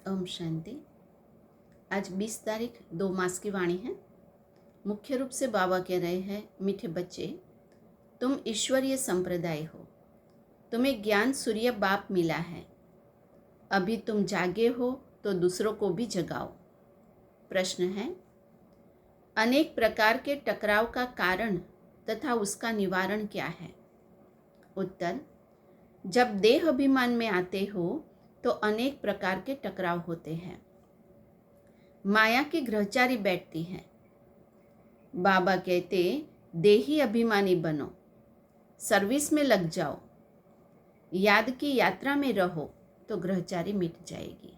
ओम शांति। आज 20 तारीख 2 मास की वाणी है। मुख्य रूप से बाबा कह रहे हैं, मीठे बच्चे, तुम ईश्वरीय संप्रदाय हो। तुम्हें ज्ञान सूर्य बाप मिला है। अभी तुम जागे हो तो दूसरों को भी जगाओ। प्रश्न है, अनेक प्रकार के टकराव का कारण तथा उसका निवारण क्या है? उत्तर, जब देह अभिमान में आते हो तो अनेक प्रकार के टकराव होते हैं। माया की ग्रहचारी बैठती है। बाबा कहते, देही अभिमानी बनो, सर्विस में लग जाओ, याद की यात्रा में रहो तो ग्रहचारी मिट जाएगी।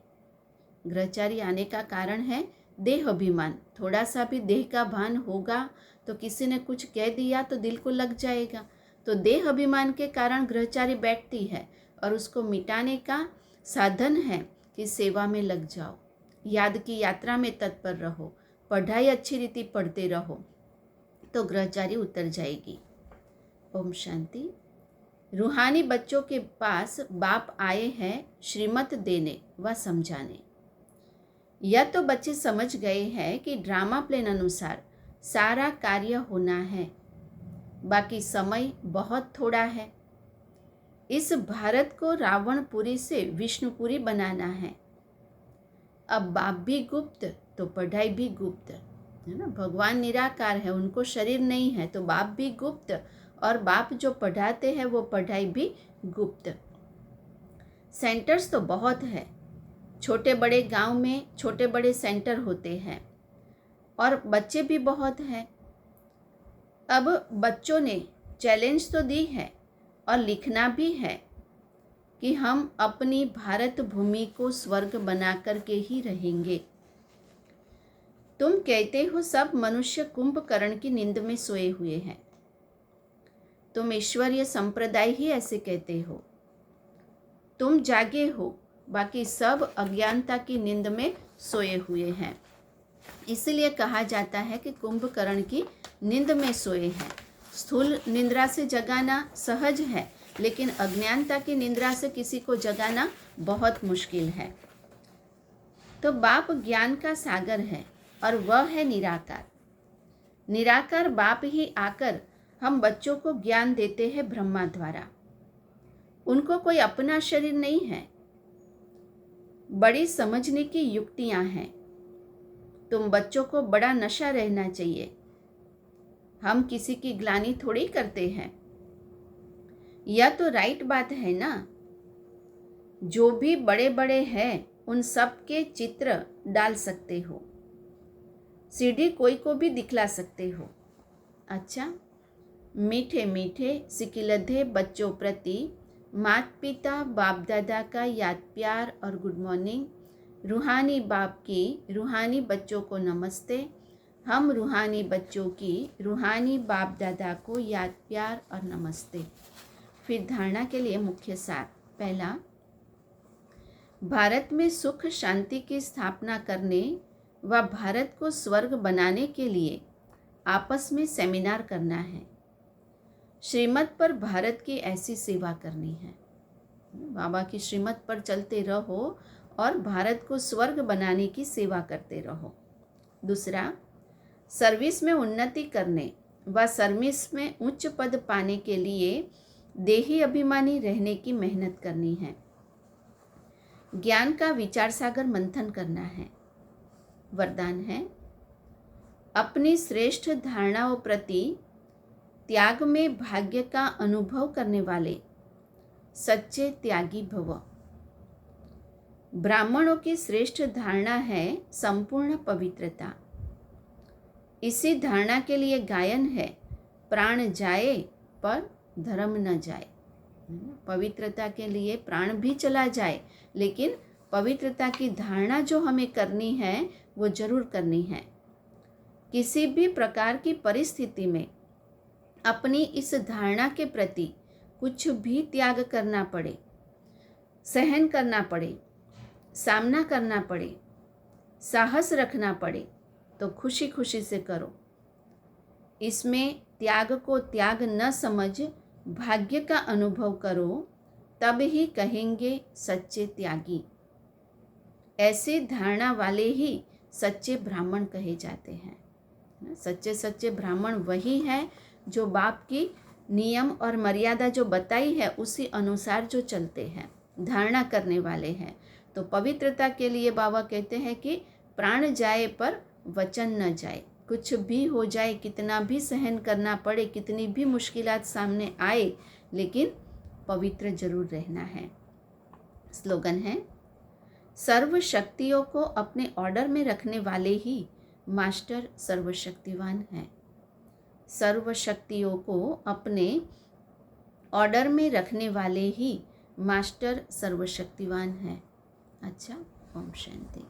ग्रहचारी आने का कारण है देह अभिमान। थोड़ा सा भी देह का भान होगा तो किसी ने कुछ कह दिया तो दिल को लग जाएगा। तो देह अभिमान के कारण ग्रहचारी बैठती है और उसको मिटाने का साधन है कि सेवा में लग जाओ, याद की यात्रा में तत्पर रहो, पढ़ाई अच्छी रीति पढ़ते रहो तो ग्रहचारी उतर जाएगी। ओम शांति। रूहानी बच्चों के पास बाप आए हैं श्रीमत देने व समझाने। यह तो बच्चे समझ गए हैं कि ड्रामा प्लान अनुसार सारा कार्य होना है, बाकी समय बहुत थोड़ा है। इस भारत को रावणपुरी से विष्णुपुरी बनाना है। अब बाप भी गुप्त तो पढ़ाई भी गुप्त है ना। भगवान निराकार है, उनको शरीर नहीं है, तो बाप भी गुप्त और बाप जो पढ़ाते हैं वो पढ़ाई भी गुप्त। सेंटर्स तो बहुत है, छोटे बड़े गांव में छोटे बड़े सेंटर होते हैं और बच्चे भी बहुत हैं। अब बच्चों ने चैलेंज तो दी है और लिखना भी है कि हम अपनी भारत भूमि को स्वर्ग बना करके ही रहेंगे। तुम कहते हो सब मनुष्य कुंभकर्ण की नींद में सोए हुए हैं। तुम ईश्वरीय संप्रदाय ही ऐसे कहते हो। तुम जागे हो, बाकी सब अज्ञानता की नींद में सोए हुए हैं। इसलिए कहा जाता है कि कुंभकर्ण की नींद में सोए हैं। स्थूल निद्रा से जगाना सहज है, लेकिन अज्ञानता की निद्रा से किसी को जगाना बहुत मुश्किल है। तो बाप ज्ञान का सागर है और वह है निराकार। निराकार बाप ही आकर हम बच्चों को ज्ञान देते हैं ब्रह्मा द्वारा। उनको कोई अपना शरीर नहीं है। बड़ी समझने की युक्तियां हैं। तुम बच्चों को बड़ा नशा रहना चाहिए। हम किसी की ग्लानि थोड़ी करते हैं। यह तो राइट बात है ना। जो भी बड़े बड़े हैं उन सब के चित्र डाल सकते हो, सीडी कोई को भी दिखला सकते हो। अच्छा, मीठे मीठे सिकिलधे बच्चों प्रति माता पिता बाप दादा का याद प्यार और गुड मॉर्निंग। रूहानी बाप की रूहानी बच्चों को नमस्ते। हम रूहानी बच्चों की रूहानी बाप दादा को याद प्यार और नमस्ते। फिर धारणा के लिए मुख्य सार। पहला, भारत में सुख शांति की स्थापना करने व भारत को स्वर्ग बनाने के लिए आपस में सेमिनार करना है। श्रीमत पर भारत की ऐसी सेवा करनी है। बाबा की श्रीमत पर चलते रहो और भारत को स्वर्ग बनाने की सेवा करते रहो। दूसरा, सर्विस में उन्नति करने व सर्विस में उच्च पद पाने के लिए देही अभिमानी रहने की मेहनत करनी है। ज्ञान का विचार सागर मंथन करना है। वरदान है, अपनी श्रेष्ठ धारणाओं प्रति त्याग में भाग्य का अनुभव करने वाले सच्चे त्यागी भव। ब्राह्मणों की श्रेष्ठ धारणा है संपूर्ण पवित्रता। इसी धारणा के लिए गायन है, प्राण जाए पर धर्म न जाए। पवित्रता के लिए प्राण भी चला जाए, लेकिन पवित्रता की धारणा जो हमें करनी है वो जरूर करनी है। किसी भी प्रकार की परिस्थिति में अपनी इस धारणा के प्रति कुछ भी त्याग करना पड़े, सहन करना पड़े, सामना करना पड़े, साहस रखना पड़े तो खुशी खुशी से करो। इसमें त्याग को त्याग न समझ भाग्य का अनुभव करो, तब ही कहेंगे सच्चे त्यागी। ऐसी धारणा वाले ही सच्चे ब्राह्मण कहे जाते हैं। सच्चे सच्चे ब्राह्मण वही हैं जो बाप की नियम और मर्यादा जो बताई है उसी अनुसार जो चलते हैं, धारणा करने वाले हैं। तो पवित्रता के लिए बाबा कहते हैं कि प्राण जाए पर वचन न जाए। कुछ भी हो जाए, कितना भी सहन करना पड़े, कितनी भी मुश्किलात सामने आए, लेकिन पवित्र जरूर रहना है। स्लोगन है, सर्व शक्तियों को अपने ऑर्डर में रखने वाले ही मास्टर सर्वशक्तिवान हैं। सर्व शक्तियों को अपने ऑर्डर में रखने वाले ही मास्टर सर्वशक्तिवान हैं। अच्छा, ओम शांति।